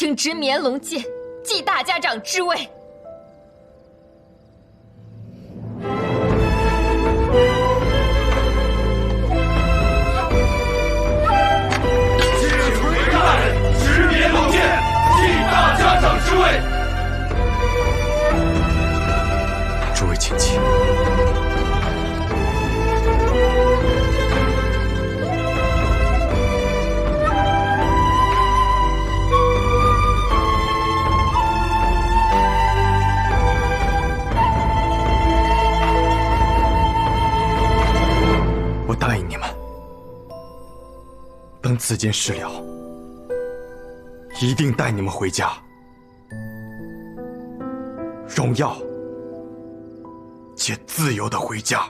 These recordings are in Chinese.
请执绵龙剑，继大家长之位。谢垂大人执绵龙剑，继大家长之位。诸位请起。我答应你们，等此件事了，一定带你们回家，荣耀且自由的回家。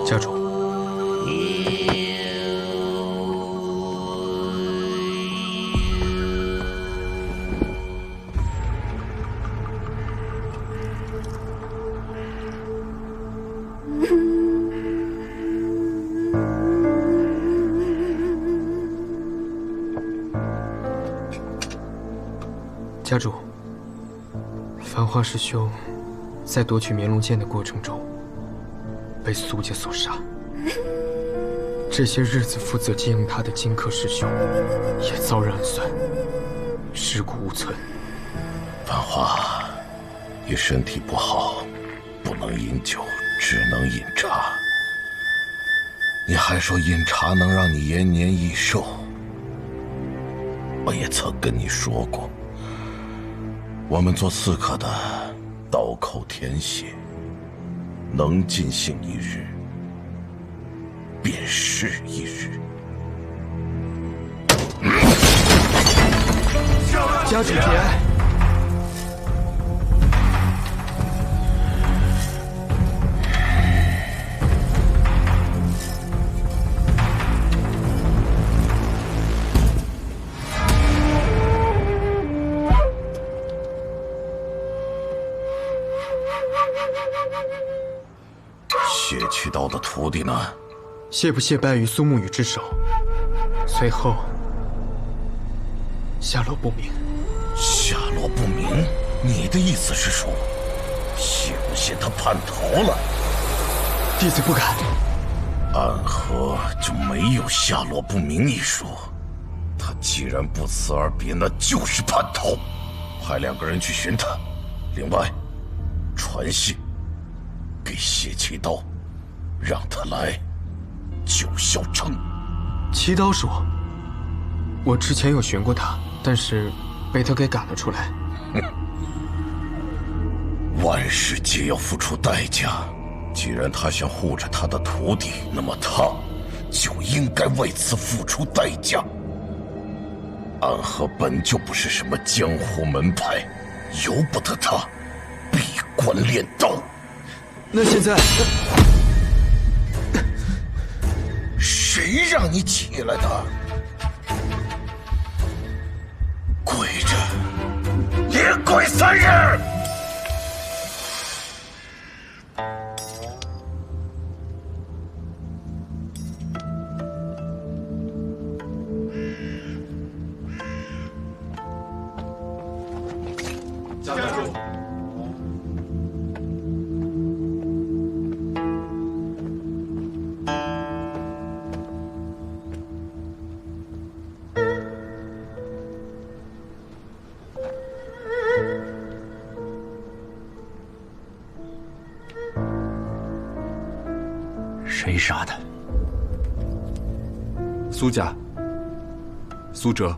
家主，家主，繁花师兄在夺取绵龙剑的过程中被苏家所杀。这些日子负责经营他的荆轲师兄也遭人暗算，尸骨无存。繁花，你身体不好，不能饮酒，只能饮茶。你还说饮茶能让你延年益寿，我也曾跟你说过，我们做刺客的刀口舔血，能尽兴一日，便是一日。家主节哀。血渠刀的徒弟呢？谢不谢败于苏沐雨之手，随后下落不明。下落不明？你的意思是说，谢不谢他叛逃了？弟子不敢。安和就没有下落不明一说。他既然不辞而别，那就是叛逃。派2个人去寻他，另外传信给谢奇刀，让他来救萧城。奇刀说，我之前有寻过他，但是被他给赶了出来。万事皆要付出代价。既然他想护着他的徒弟，那么他就应该为此付出代价。安和本就不是什么江湖门派，由不得他闭关练刀。那现在，谁让你起来的？跪着，连跪3日！家主，谁杀的？苏家，苏哲。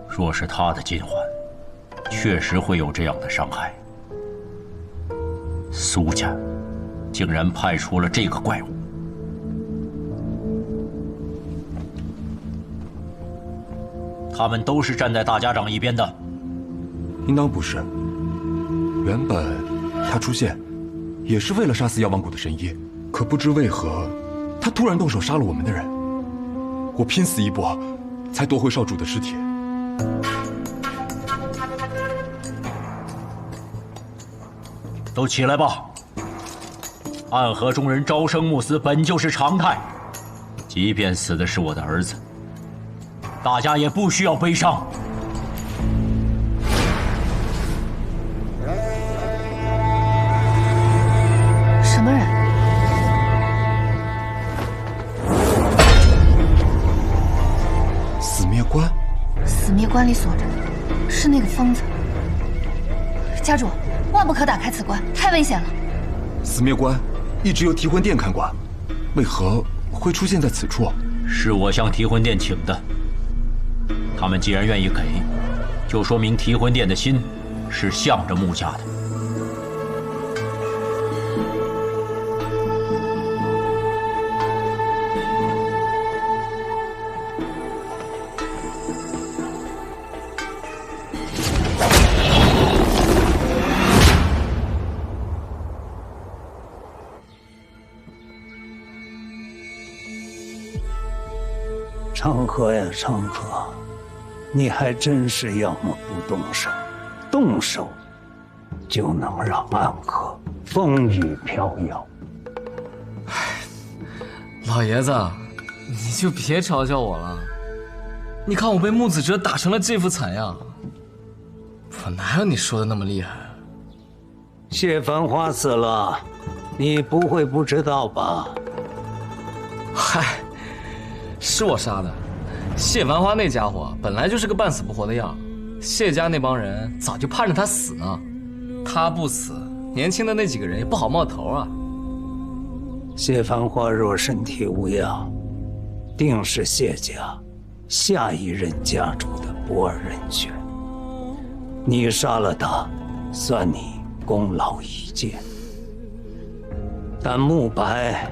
若是他的金环，确实会有这样的伤害。苏家竟然派出了这个怪物，他们都是站在大家长一边的。应当不是。原本他出现也是为了杀死药王谷的神医，可不知为何，他突然动手杀了我们的人。我拼死一搏，才夺回少主的尸体。都起来吧！暗河中人朝生暮死本就是常态，即便死的是我的儿子，大家也不需要悲伤。什么人？死灭关，死灭关里锁着的是那个疯子。家主，万不可打开此关，太危险了。死灭关一直由提魂殿看管，为何会出现在此处？是我向提魂殿请的，他们既然愿意给，就说明提魂殿的心是向着穆家的。长河呀，长河，你还真是要么不动手，动手就能让暗河风雨飘摇。老爷子，你就别嘲笑我了。你看我被穆子哲打成了这副惨样，我哪有你说的那么厉害？谢繁花死了，你不会不知道吧？嗨，是我杀的。谢繁花那家伙本来就是个半死不活的样，谢家那帮人早就盼着他死呢。他不死，年轻的那几个人也不好冒头啊。谢繁花若身体无恙，定是谢家下一任家主的不二人选。你杀了他，算你功劳一件。但慕白，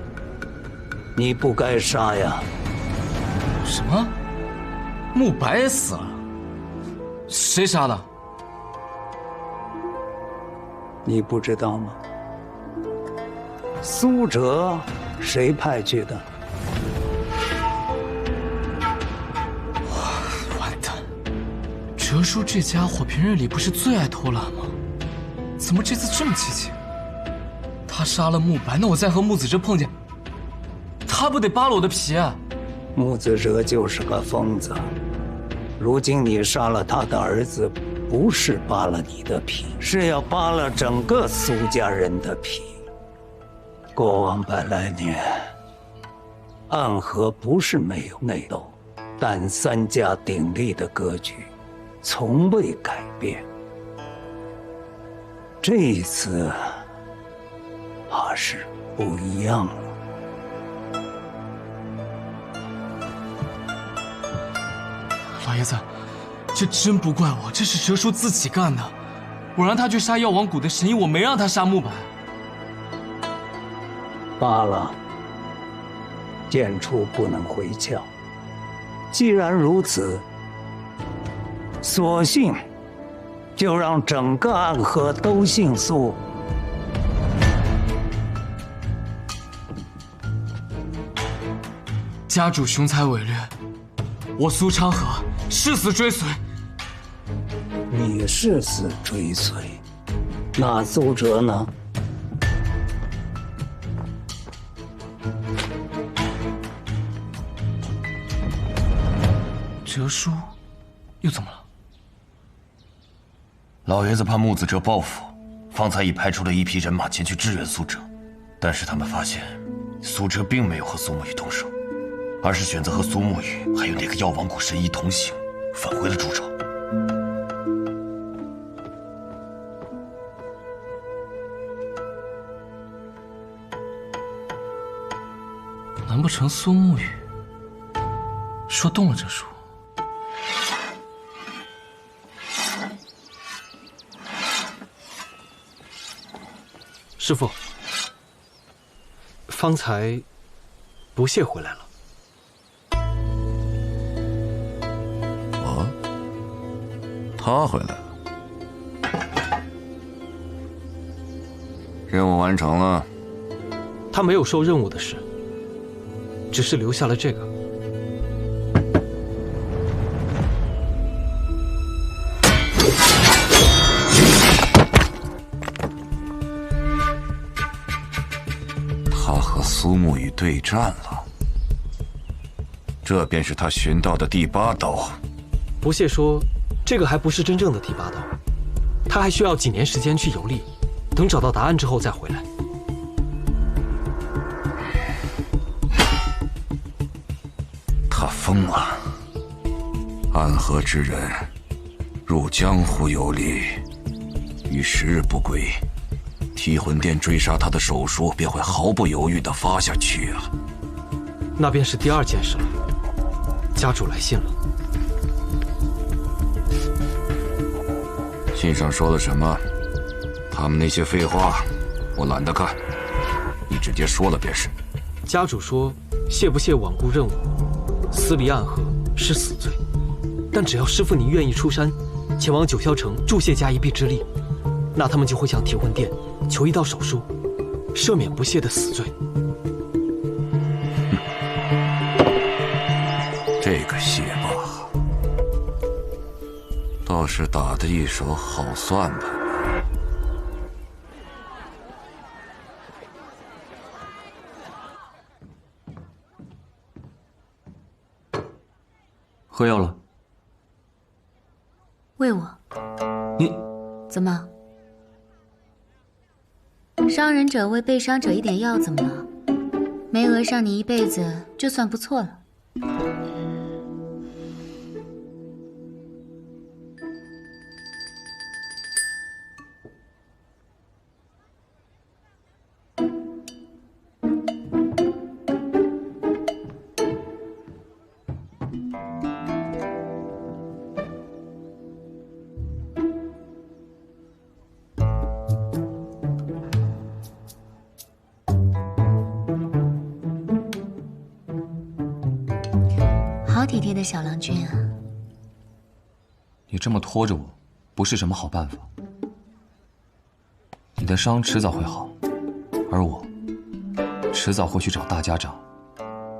你不该杀呀。什么？慕白也死了？谁杀的？你不知道吗？苏哲谁派去的？完蛋！哲叔这家伙平日里不是最爱偷懒吗？怎么这次这么积极？他杀了慕白，那我再和穆子哲碰见，他不得扒了我的皮啊？穆子哲就是个疯子，如今你杀了他的儿子，不是扒了你的皮，是要扒了整个苏家人的皮。过往100来年，暗河不是没有内斗，但3家鼎立的格局从未改变。这一次，怕是不一样了。老爷子，这真不怪我，这是哲叔自己干的。我让他去杀药王谷的神医，我没让他杀慕白。罢了，剑出不能回鞘。既然如此，索性就让整个暗河都姓苏。家主雄才伟略，我苏昌河誓死追随。你誓死追随，那苏哲呢？哲叔又怎么了？老爷子怕穆子哲报复，方才已派出了一批人马前去支援苏哲，但是他们发现苏哲并没有和苏沐雨动手，而是选择和苏沐雨还有那个药王谷神医同行，返回了株洲。难不成苏沐雨说动了哲叔？师父，方才不谢回来了。哦，他回来了。任务完成了。他没有受任务的事，只是留下了这个。他和苏沐雨对战了，这便是他寻到的第8刀。不屑说，这个还不是真正的第8刀，他还需要几年时间去游历，等找到答案之后再回来。他疯了！暗河之人入江湖游历，逾10日不归，替魂殿追杀他的手术便会毫不犹豫地发下去啊！那便是第2件事了。家主来信了。信上说了什么？他们那些废话，我懒得看，你直接说了便是。家主说，谢不谢罔顾任务，私离暗河是死罪，但只要师父您愿意出山，前往九霄城助谢家一臂之力，那他们就会向提魂殿求一道手书，赦免不谢的死罪。这个谢霸倒是打得一手好算盘。喝药了？喂我？你怎么？伤人者喂被伤者一点药怎么了？没讹上你一辈子就算不错了。好体贴的小郎君啊！你这么拖着我，不是什么好办法。你的伤迟早会好，而我迟早会去找大家长，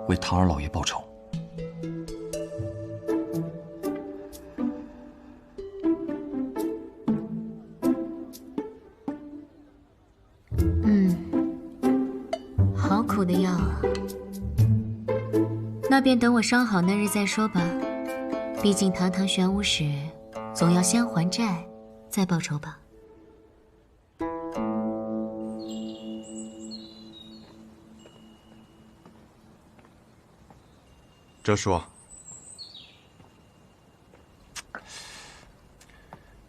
为唐二老爷报仇。好苦的药啊！那便等我伤好那日再说吧。毕竟堂堂玄武使，总要先还债，再报仇吧。哲叔，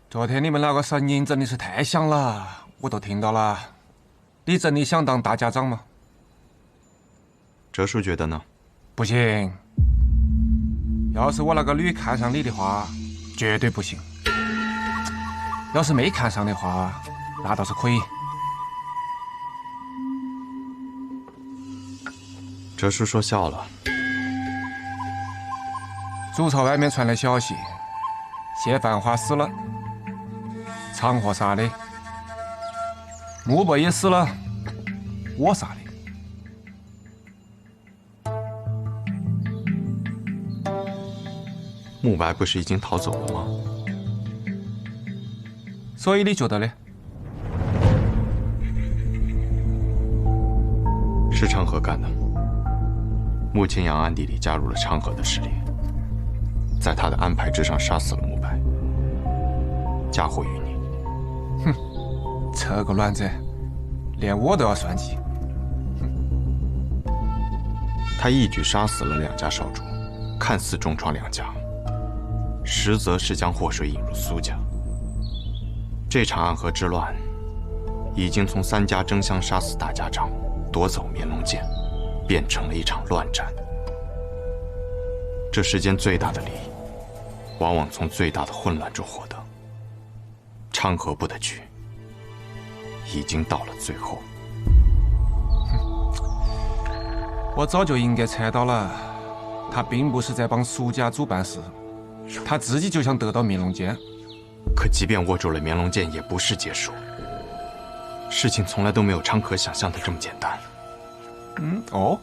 昨天你们那个声音真的是太响了，我都听到了。你真的想当大家长吗？哲叔觉得呢？不行。要是我那个女看上你的话，绝对不行。要是没看上的话，那倒是可以。哲叔说笑了。主朝外面传来消息，谢繁华死了，长河杀的，穆伯也死了，我杀的。慕白不是已经逃走了吗？所以你觉得呢？是长河干的。穆青阳暗地里加入了长河的势力，在他的安排之上杀死了慕白，嫁祸于你。哼，这个卵子，连我都要算计。他一举杀死了2家少主，看似重创2家，实则是将祸水引入苏家。这场暗河之乱，已经从3家争相杀死大家长，夺走绵龙剑，变成了一场乱战。这世间最大的利益，往往从最大的混乱中获得。长河部的局，已经到了最后。我早就应该猜到了，他并不是在帮苏家主办事，他自己就想得到绵龙剑。可即便握住了绵龙剑，也不是结束。事情从来都没有昌河想象的这么简单。哦，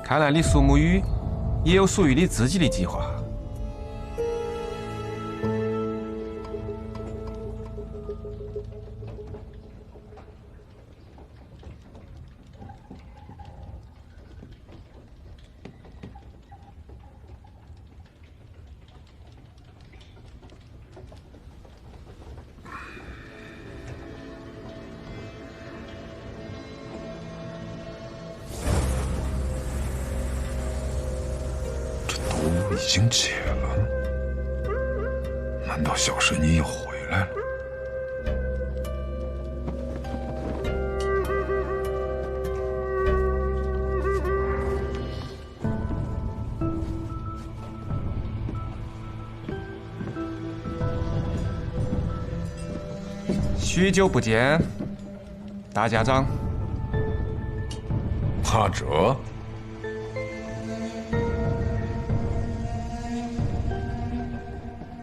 看来你苏沐雨也有属于你自己的计划。已经解了，难道小神医又回来了？许久不见，大家长。阿哲。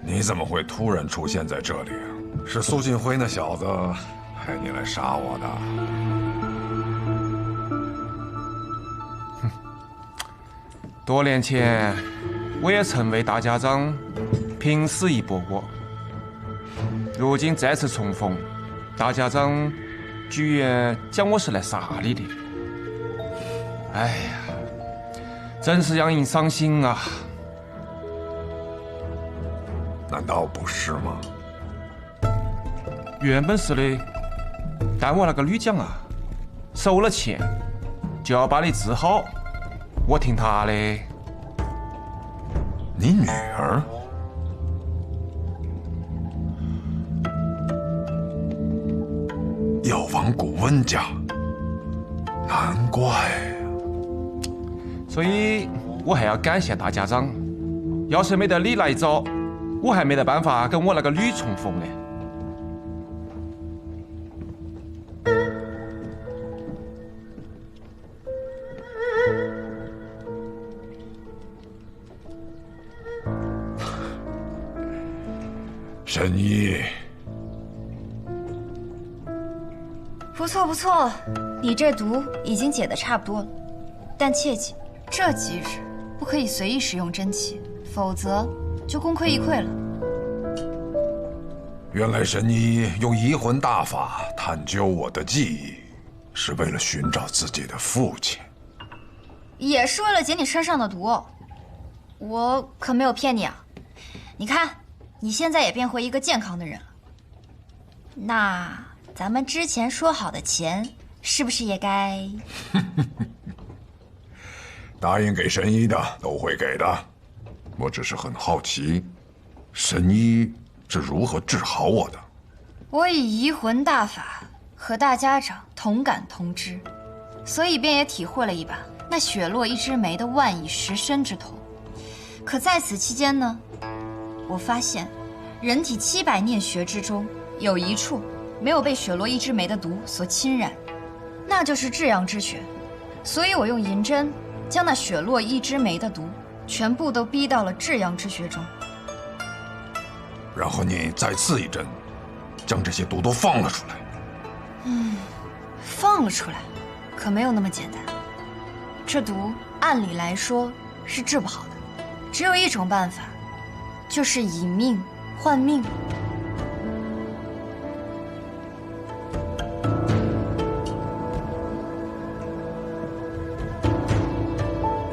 你怎么会突然出现在这里啊？是苏锦辉那小子派你来杀我的？哼，多年前我也曾为大家长拼死一搏过，如今再次重逢，大家长居然讲我是来杀你的。哎呀，真是让人伤心啊！难道不是吗？原本是的，但我那个女将啊，收了钱就要把你治好，我听她的。你女儿？药王谷温家，难怪。所以我还要感谢大家长，要是没得你来找，我还没得办法跟我那个女重逢呢。神医，不错不错，你这毒已经解得差不多了，但切记，这几日不可以随意使用真气，否则就功亏一篑了。原来神医用移魂大法探究我的记忆，是为了寻找自己的父亲，也是为了解你身上的毒哦。我可没有骗你啊！你看，你现在也变回一个健康的人了。那咱们之前说好的钱，是不是也该？答应给神医的都会给的。我只是很好奇，神医是如何治好我的？我以移魂大法和大家长同感同知，所以便也体会了一把那雪落一枝梅的万蚁蚀身之痛。可在此期间呢，我发现人体700念穴之中有一处没有被雪落一枝梅的毒所侵染，那就是至阳之穴。所以我用银针将那雪落一枝梅的毒全部都逼到了至阳之穴中。然后你再刺一针，将这些毒都放了出来。放了出来，可没有那么简单。这毒按理来说是治不好的，只有一种办法，就是以命换命。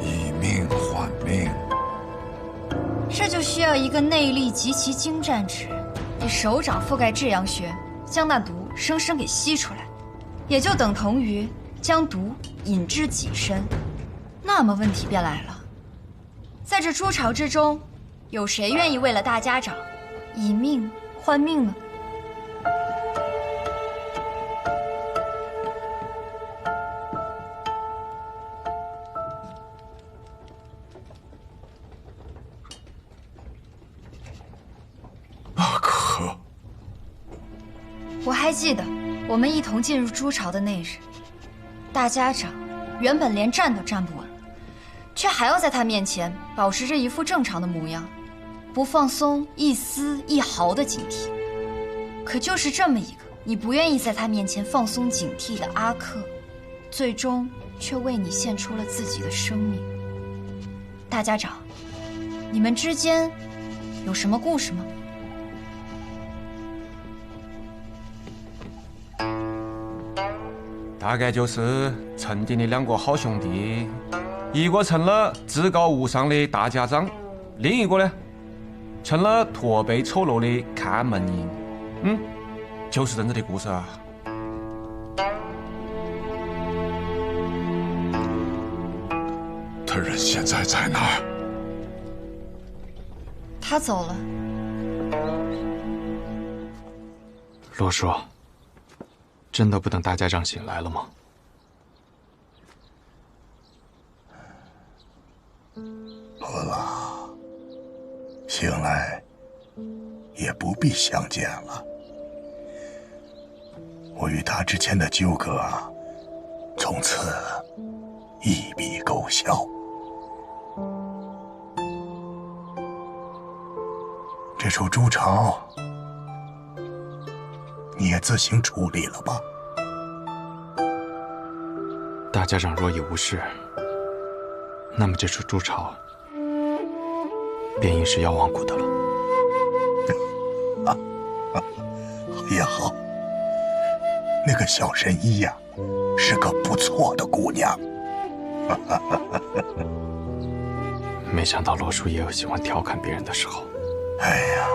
以命换命，这就需要一个内力极其精湛之人，以手掌覆盖至阳穴，将那毒生生给吸出来，也就等同于将毒引至己身。那么问题便来了，在这诸朝之中，有谁愿意为了大家长以命换命呢？阿珂，我还记得我们一同进入诸朝的那日，大家长原本连站都站不稳，却还要在他面前保持着一副正常的模样，不放松一丝一毫的警惕。可就是这么一个你不愿意在他面前放松警惕的阿克，最终却为你献出了自己的生命。大家长，你们之间有什么故事吗？大概就是曾经的两个好兄弟，一个成了至高无上的大家长，另一个呢，成了驼背丑陋的看门人。就是这样子的故事啊。他人现在在哪儿？他走了。罗叔，真的不等大家长醒来了吗？不了，醒来也不必相见了。我与他之间的纠葛，从此一笔勾销。这处朱巢，你也自行处理了吧。大家长若已无事，那么这处朱巢便应是妖王谷的了。也好，那个小神医呀，是个不错的姑娘。没想到罗叔也有喜欢调侃别人的时候。哎呀，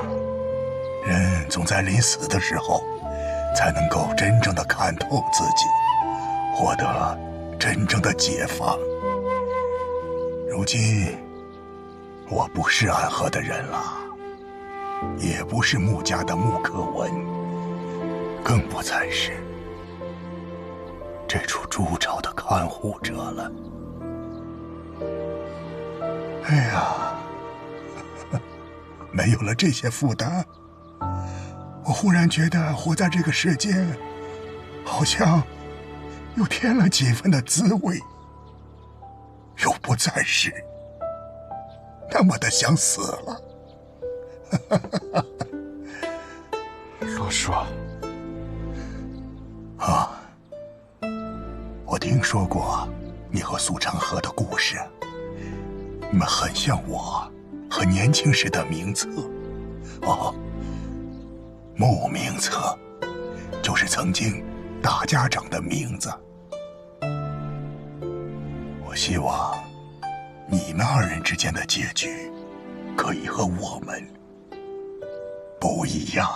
人总在临死的时候，才能够真正的看透自己，获得真正的解放。如今，我不是暗河的人了，也不是穆家的穆可文，更不再是这处朱巢的看护者了。哎呀，没有了这些负担，我忽然觉得活在这个世间，好像又添了几分的滋味，又不再是那么的想死了。罗叔，啊，我听说过你和苏长河的故事，你们很像我和年轻时的名册。哦，穆名册，就是曾经大家长的名字。我希望你们二人之间的结局，可以和我们不一样。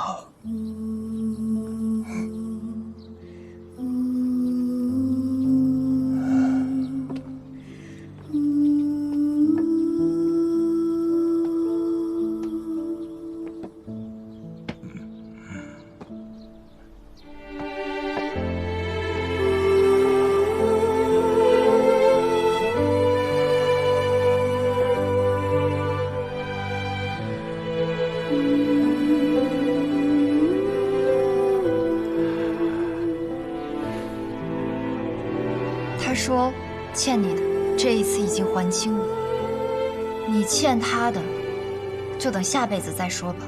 他说欠你的这一次已经还清了，你欠他的就等下辈子再说吧。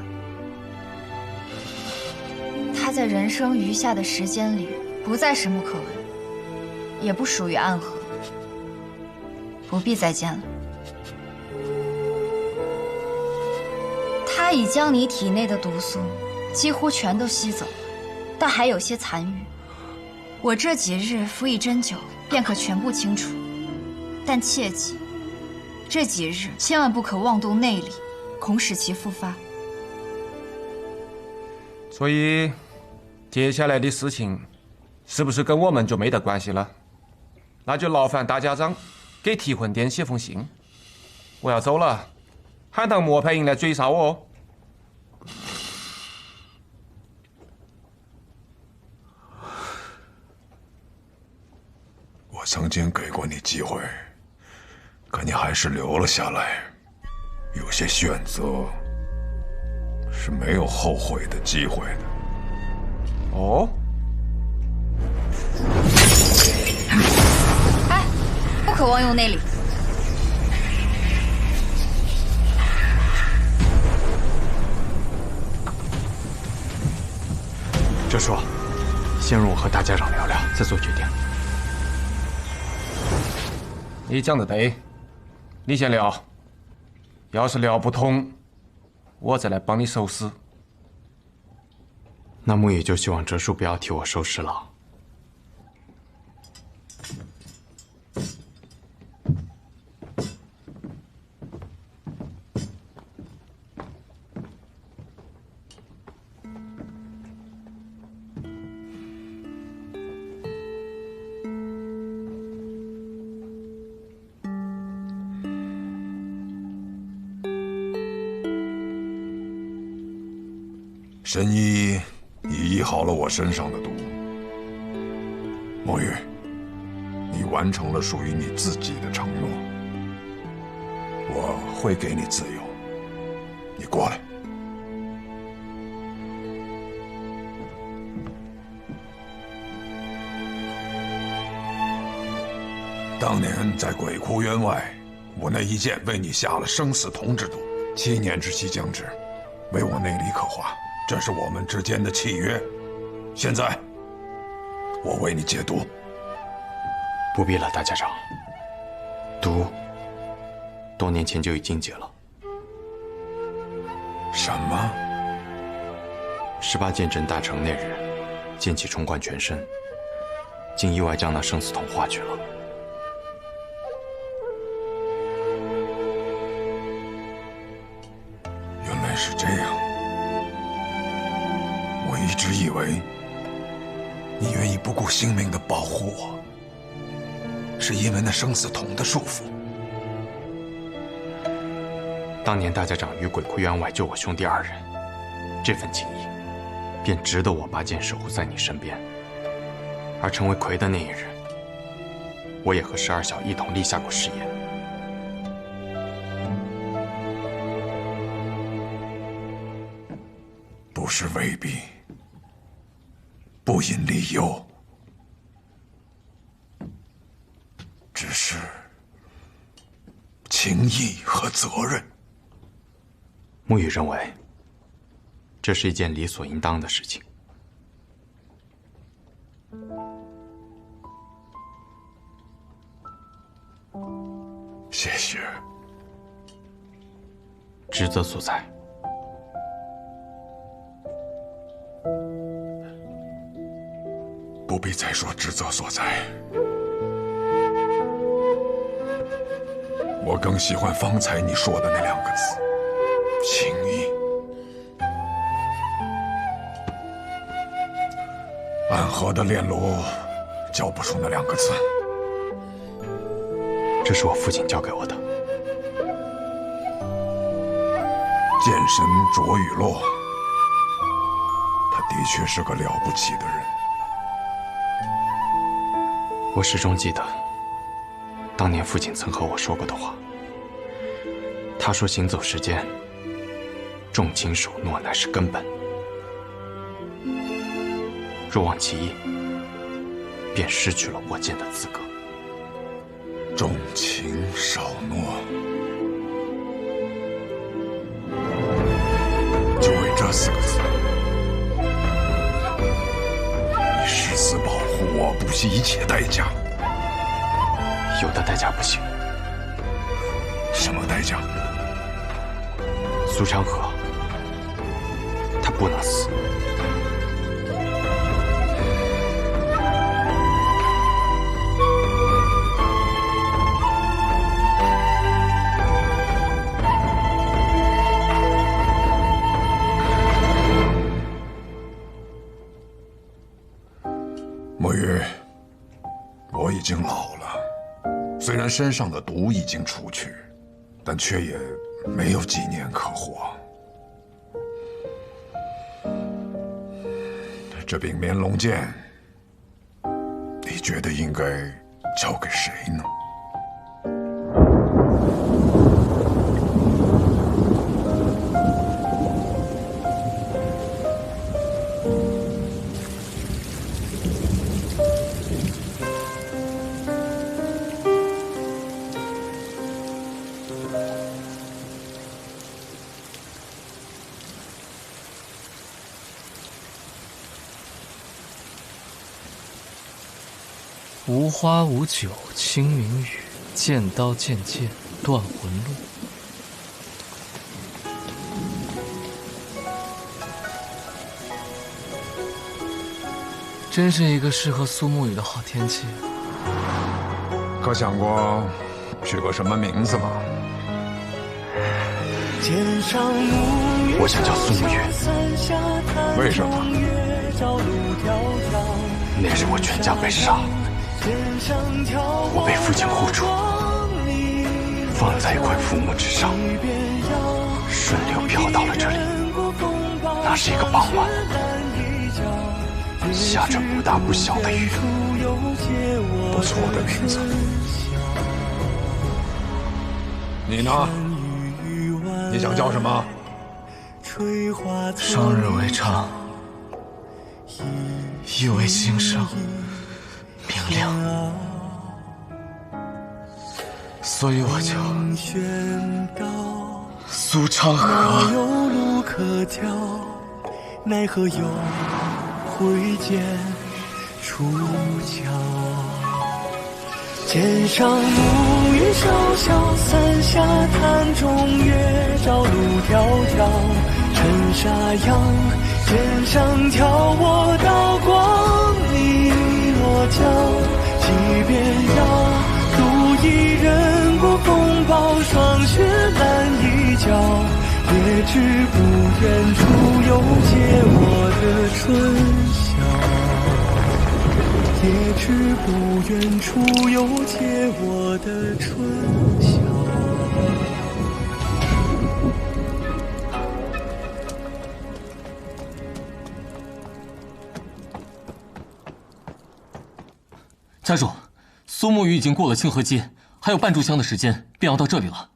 他在人生余下的时间里不再是穆可文，也不属于暗河，不必再见了。他已将你体内的毒素几乎全都吸走了，但还有些残余。我这几日服以针灸，便可全部清除。但切记，这几日千万不可妄动内力，恐使其复发。所以，接下来的事情，是不是跟我们就没得关系了？那就劳烦大家长给提魂殿写封信。我要走了，喊趟莫派营来追杀我哦。我曾经给过你机会，可你还是留了下来。有些选择是没有后悔的机会的。哦？哎，不可妄用内力。这说，先容我和大家长聊聊，再做决定。你讲的对，你先聊。要是聊不通，我再来帮你收尸。那木雨就希望哲叔不要替我收尸了。神医已医好了我身上的毒。墨玉，你完成了属于你自己的承诺，我会给你自由。你过来。当年在鬼窟渊外，我那一剑为你下了生死同之毒，7年之期将至，为我内力刻画。这是我们之间的契约，现在我为你解毒。不必了，大家长。毒多年前就已经解了。什么？18剑阵大成那日，剑气冲贯全身，竟意外将那生死瞳化去了。原来是这样。我一直以为你愿意不顾性命的保护我，是因为那生死瞳的束缚。当年大家长于鬼窟渊外救我兄弟2人，这份情谊，便值得我拔剑守护在你身边。而成为魁的那一日，我也和12小一同立下过誓言。不是威逼，不引利诱，只是情义和责任。木雨认为，这是一件理所应当的事情。谢谢。职责所在。不必再说职责所在，我更喜欢方才你说的那2个字：情义。暗河的炼炉叫不出那2个字。这是我父亲教给我的。剑神卓雨落，他的确是个了不起的人。我始终记得，当年父亲曾和我说过的话。他说：“行走世间，重情守诺乃是根本。若忘其意，便失去了握剑的资格。”重情守诺，就为这4个字，你誓死保护我，不惜一切代价。有的代价不行。什么代价？苏昌河，他不能死。墨玉，我已经老了，虽然身上的毒已经除去，但却也没有几年可活。这柄绵龙剑，你觉得应该交给谁呢？无花无酒清明雨，剑刀剑剑断魂路。真是一个适合苏沐雨的好天气。可想过取个什么名字吗？我想叫苏沐雨。为什么？那日我全家被杀，我被父亲护住，放在一块浮木之上，顺流飘到了这里。那是一个傍晚，下着不大不小的雨。不错的名字。你呢？你想叫什么？双日为昌，意为兴盛，明亮，所以我就苏昌河。有路可条，奈何有挥剑出鞘。剑上暮云潇潇，伞下潭中月，朝露迢迢。尘沙扬，剑上挑我刀光里落脚。即便要渡一人过风暴，霜雪难一角，也知不远处有借我的春晓。也知不远处有借我的春晓。家主，苏沐雨已经过了清河街，还有半炷香的时间，便要到这里了。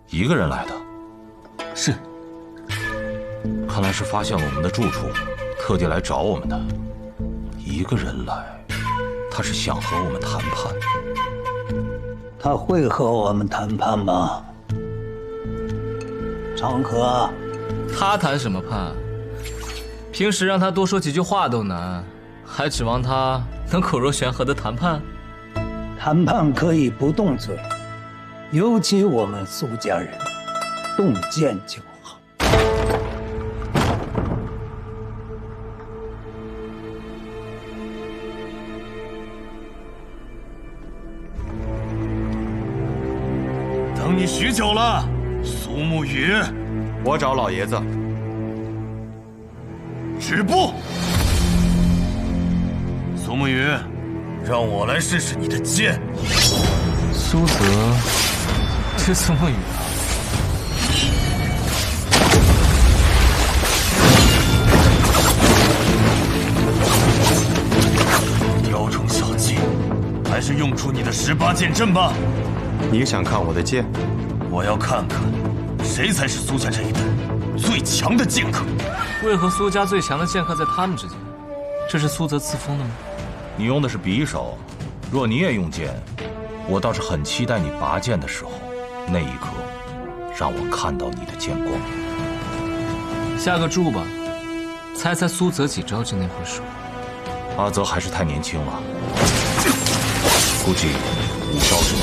一个人来的？是。看来是发现了我们的住处，特地来找我们的。一个人来，他是想和我们谈判。他会和我们谈判吗？长河，他谈什么判？平时让他多说几句话都难，还指望他能口若悬河的谈判？谈判可以不动嘴，尤其我们苏家人，动剑就好。等你许久了，苏沐雨。我找老爷子。止步！苏沐雨，让我来试试你的剑。苏泽是苏沐雨啊。雕虫小技，还是用出你的18剑阵吧。你想看我的剑？我要看看，谁才是苏家这一代最强的剑客。为何苏家最强的剑客在他们之间？这是苏泽赐封的吗？你用的是匕首，若你也用剑，我倒是很期待你拔剑的时候，那一刻，让我看到你的剑光。下个注吧，猜猜苏泽几招之内会输？阿泽还是太年轻了，估计5招之内。